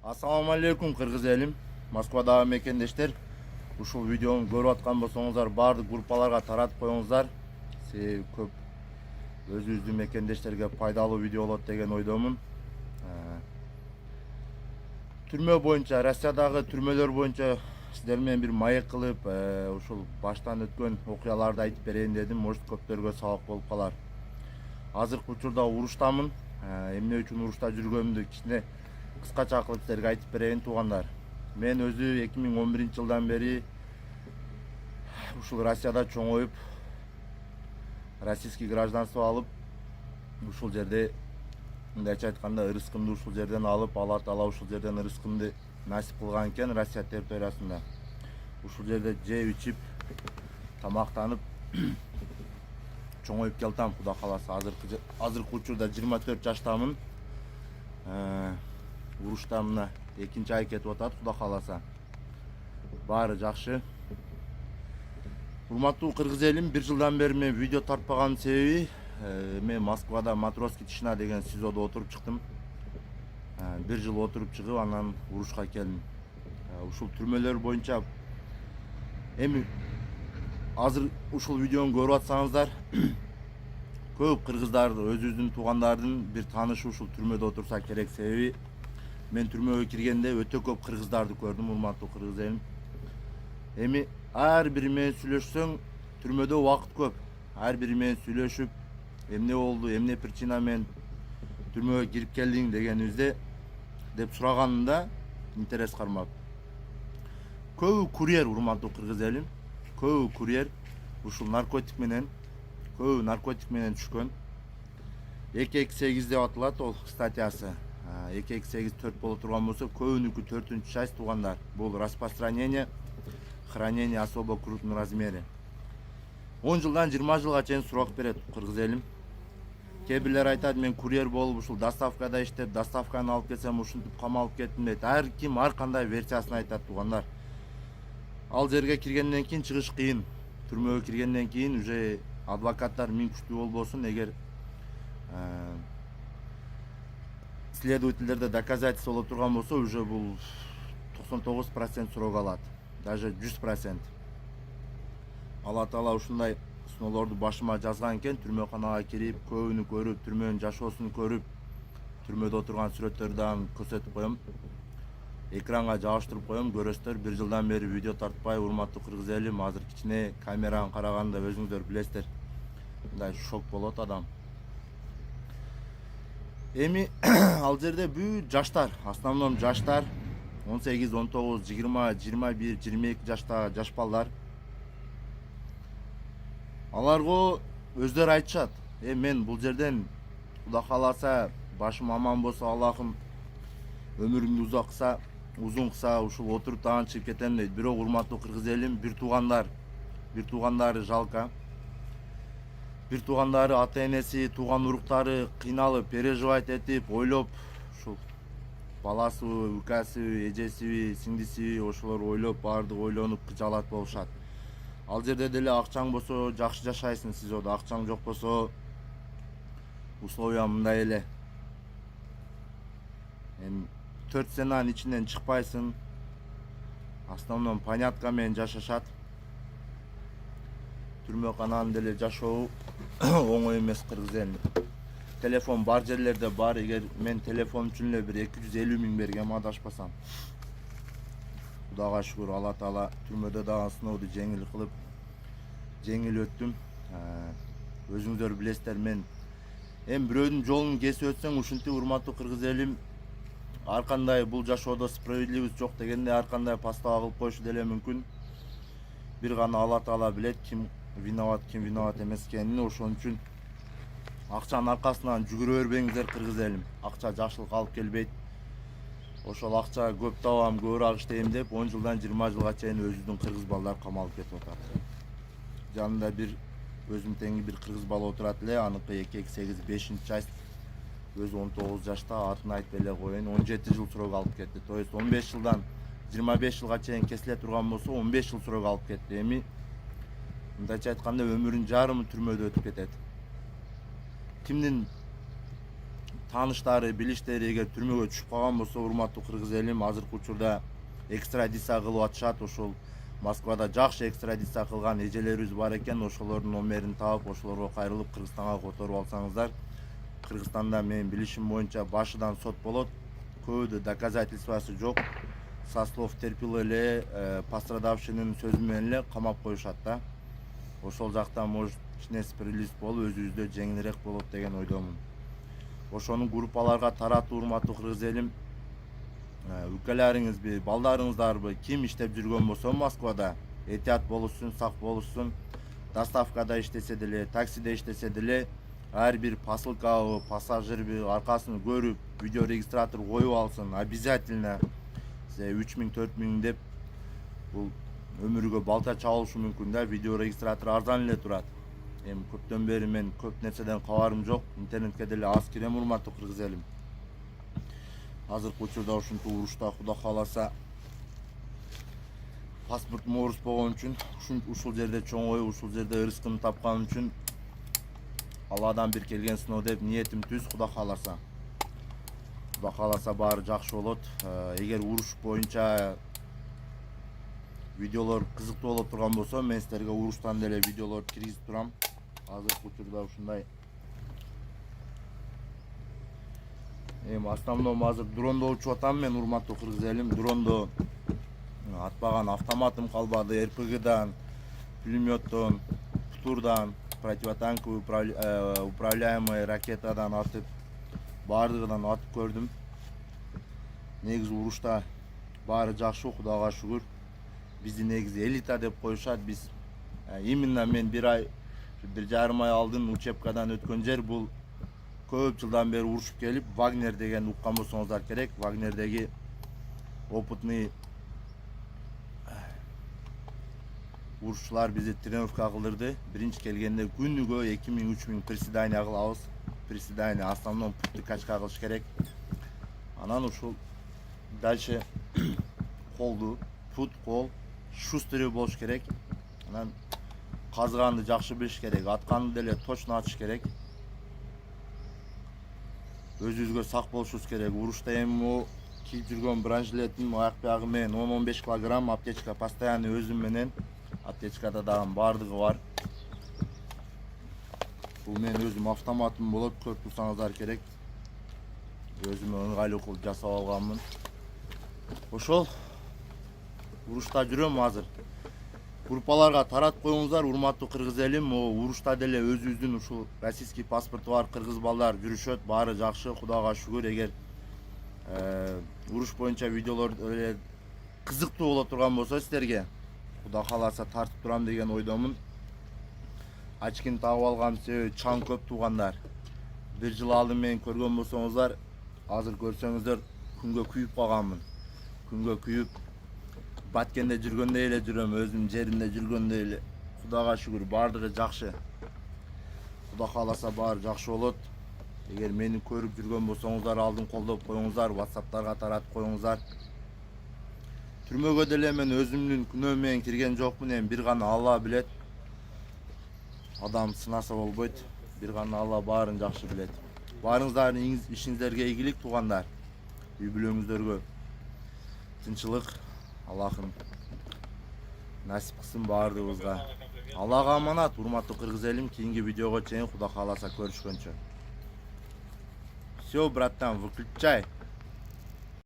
Assalamu alaikum кыргыз элим. Москвадагы мекендештер. Ушул видеону көрүп аткан болсоңуздар баардык группаларга таратып коюңуздар. Себеби көп өзүбүздүн мекендештерге пайдалуу видео болот деген ойдомун. Түрмө боюнча, Россиядагы түрмөлөр боюнча сиздер менен бир маек кылып, ушул баштан өткөн окуяларды айтып берейин дедим. Может, көптөргө сабак болуп калар. Азыркы учурда уруштамын. Эмне үчүн урушта жүргөнүмдү кичине кыскача кылып силерге айтып берейин туугандар. Мен өзү 2011-жылдан бери ушул Россияда чоңоюп, российский гражданство алып, ушул жерде мындайча айтканда ырыскымды ушул жерден алып, Алла Таала ушул жерден ырыскымды насип кылган экен Россия территориясында. Ушул жерде жеп, ичип, тамактанып чоңоюп келтам, Кудай кааласа. Азыркы учурда 24 жаштамын. Урушта мына экинчи ай кетип атат, Кудай кааласа. Баары жакшы. Урматтуу кыргыз элим, 1 жылдан бери мен видео тартпаган себеби, мен Москвада Матросский тишина деген СИЗОдо отуруп чыктым. 1 жыл отуруп чыгып, анан урушка келдим. Ушул түрмөлөр боюнча эми азыр ушул видеону көрүп атсаңыздар, көп кыргыздар, өзүбүздүн туугандардын бир таанышы ушул түрмөдө отурса керек. Себеби мен түрмөгө киргенде өтө көп кыргыздарды көрдүм, урматтуу кыргыз элим. Эми ар бири менен сүйлөшсөң, түрмөдө убакыт көп. Ар бири менен сүйлөшүп, эмне болду, эмне причина менен түрмөгө кирип келдиң дегенибизде деп сураганымда интерес кармап. Көбү курьер, урматтуу кыргыз элим. Көбү курьер ушул наркотик менен, көбү наркотик менен түшкөн. 228 деп аталат ол статьясы. 228 4 боло турган болсо, көбүнүкү 4-чү часть туугандар. Бул распространение, хранение особо крупном размере. 10 жылдан 20 жылга чейин сурак берет кыргыз элим. Кээ бирлер айтат, мен курьер болуп ушул доставкада иштеп, доставканы алып келсем ушинтип камалып кеттим дейт. Ар ким ар кандай версиясын айтат туугандар. Ал жерге киргенден кийин чыгыш кыйын. Түрмөгө киргенден кийин уже адвокаттар миң күчтүү болбосун, эгер следовательдерде доказательство боло турган болсо, уже бул 99% срок алат, даже 100%. Алла Таала ушундай сыноолорду башыма жазган экен. Түрмөканага кирип, көбүнү көрүп, түрмөнүн жашоосун көрүп, түрмөдө отурган сүрөттөрдү дагы көрсөтүп коем. Экранга жабыштырып коем, көрөсүздөр. 1 жылдан бери видео тартпай, урматтуу кыргыз элим, азыр кичине камераны караганда өзүңүздөр билесиздер, мындай шок болот адам. Эми ал жерде бүт жаштар, основном жаштар, 18, 19, 20, 21, 22 жаштагы жаш балдар. Аларга өздөрү айтышат, мен бул жерден Кудай кааласа, башым аман болсо, Аллахым өмүрүмдү узун кылса, ушул отуруп дагы чыгып кетем дейт. Бирок урматтуу кыргыз элим, бир туугандары жалко. Бир туугандары, ата энеси, тууган уруктары кыйналып, переживать этип, ойлоп, ушул баласыбы, укасыбы, эжесиби, сиңдисиби, ошолор ойлоп, баардыгы ойлонуп кыжалат болушат. Ал жерде деле акчаң болсо жакшы жашайсың СИЗОдо, акчаң жок болсо условия мындай эле. 4 стенанын ичинен чыкпайсың. Основном понятка менен жашашат. Түрмөкананын деле жашоо оңой эмес кыргыз элим. Телефон бар жерлерде бар. Эгер мен телефон үчүн эле бир 250 000 бергем, адашпасам. Кудайга шүгүр, Алла Таала түрмөдө дагы сынооду жеңил кылып, жеңил өттүм. Өзүңүздөр билесиздер, мен бирөөнүн жолун кесип өтсөң, ушинтип урматтуу кыргыз элим, ар кандай бул жашоодо справедливость жок дегенде ар кандай постава кылып коюшу деле мүмкүн. Бир гана Алла Таала билет ким виноват эмес экенин. Ошон үчүн акчанын аркасынан жүгүрө бербеңиздер кыргыз элим. Акча жакшылык алып келбейт. Ошол акча көп табам, көбүрөөк иштейм деп 10 жылдан 20 жылга чейин өзүбүздүн кыргыз балдар камалып кетип атат. Жанында бир өзүм теңи бир кыргыз бала отурат эле, аныкы 228 5-чи часть. Өзү 19 жашта, атын айтпай эле коеюн, 17 жыл срок алып кетти. То есть 15 жылдан 25 жылга чейин кесиле турган болсо, 15 жыл срок алып кетти. Эми мындайча айтканда өмүрүнүн жарымы түрмөдө өтүп кетет. Кимдин тааныштары, билиштери эгер түрмөгө түшүп калган болсо, урматтуу кыргыз элим, азыркы учурда экстрадиция кылып атышат. Ошол Москвада жакшы экстрадиция кылган эжелерибиз бар экен. Ошолордун номерин таап, ошолорго кайрылып Кыргызстанга которуп алсаңыздар. Кыргызстанда менин билишим боюнча башыдан сот болот. Көбүдө доказательствосы жок. Со слов терпил эле пострадавшийнын сөзү менен эле камап коюшат да. Ошол жакта может несправедливость болуп, өзүбүздө жеңилирээк болот деген ойдомун. Ошону группаларга таратуу, урматтуу кыргыз элим, укаларыңызбы, балдарыңыздарбы ким иштеп жүргөн болсо Москвада этият болушсун, сак болушсун. Доставкада иштесе деле, таксиде иштесе деле, ар бир посылкабы, пассажирби аркасын көрүп, видео регистратор коюп алсын. Обязательно 3000-4000 деп бул өмүргө балта чабылышы мүмкүн да. Видео регистратор арзан эле турат. Эми көптөн бери мен көп нерседен кабарым жок. Интернетке деле аз кирем, урматтуу кыргыз элим. Азыркы учурда ушинтип урушта Кудай кааласа паспортум орус болгон үчүн, ушул жерде чоңоюп, ушул жерде ырыскымды тапканым үчүн Алладан бир келген сыноо деп ниетим түз. Кудай кааласа баары жакшы болот. Эгер уруш боюнча видеолор кызыктуу болуп турган болсо, мен силерге уруштан деле видеолор киргизип турам. Азыркы учурда ушундай. Эми основном азыр дрондо учуп атам мен, урматтуу кыргыз элим. Дрондо атпаган автоматым калбады. РПГдан, пулеметтон, ПТУРдан, противотанковый управляемый ракетадан атып, баардыгынан атып көрдүм. Негизи урушта баары жакшы, Кудайга шүгүр. Бизди негизи элита деп коюшат. Биз именно мен 1,5 ай алдын учебкадан өткөн жер бул көп жылдан бери урушуп келип, Вагнер деген уккан болсоңуздар керек. Вагнердеги опытный урушчулар бизди тренировка кылдырды. Биринчи келгенде күнүгө 2000-3000 приседания кылабыз. Приседания основном путты качка кылыш керек. Анан ушул дальше колду, пут, кол шустрый болуш керек. Анан казганды жакшы билиш керек. Атканды деле точно атыш керек. Өзүбүзгө сак болушубуз керек. Урушта эми кийип жүргөн бронежилетим аяк биягы менен 10-15 килограмм, аптечка постоянно өзүм менен. Аптечкада дагы баардыгы бар. Бул мен өзүм автоматым болот, көрүп турсаңыздар керек. Өзүмө ыңгайлуу кылып жасап алганмын. Ошол урушта жүрөм азыр. Группаларга таратып коюңуздар, урматтуу кыргыз элим. Урушта деле өзүбүздүн ушул российский паспорту бар кыргыз балдар жүрүшөт, баары жакшы, Кудайга шүгүр. Эгер уруш боюнча видеолор кызыктуу боло турган болсо силерге, Кудай кааласа тартып турам деген ойдомун. Ачкин табып алган себеби чаң көп туугандар. Бир жыл алдын мен көргөн болсоңуздар, азыр көрсөңүздөр күнгө күйүп калганмын. Күнгө күйүп Баткенде жүргөндөй эле жүрөм, өзүм жеримде жүргөндөй эле. Кудайга шүгүр, баардыгы жакшы. Кудай кааласа баары жакшы болот. Эгер мени көрүп жүргөн болсоңуздар, алдын колдоп коюңуздар, WhatsApp'тарга таратып коюңуздар. Түрмөгө деле мен өзүмдүн күнөөм менен кирген жокмун, эми бир гана Алла билет. Адам сынаса болбойт. Бир гана Алла баарын жакшы билет. Баарыңыздардын ишиңиздерге ийгилик, туугандар. Үй бүлөңүздөргө тынчылык, Аллахым насип кылсын баардыгыбызга. Аллага аманат, урматтуу кыргыз элим. Кийинки видеого чейин Кудай кааласа көрүшкөнчө. Всё, братан, выключай.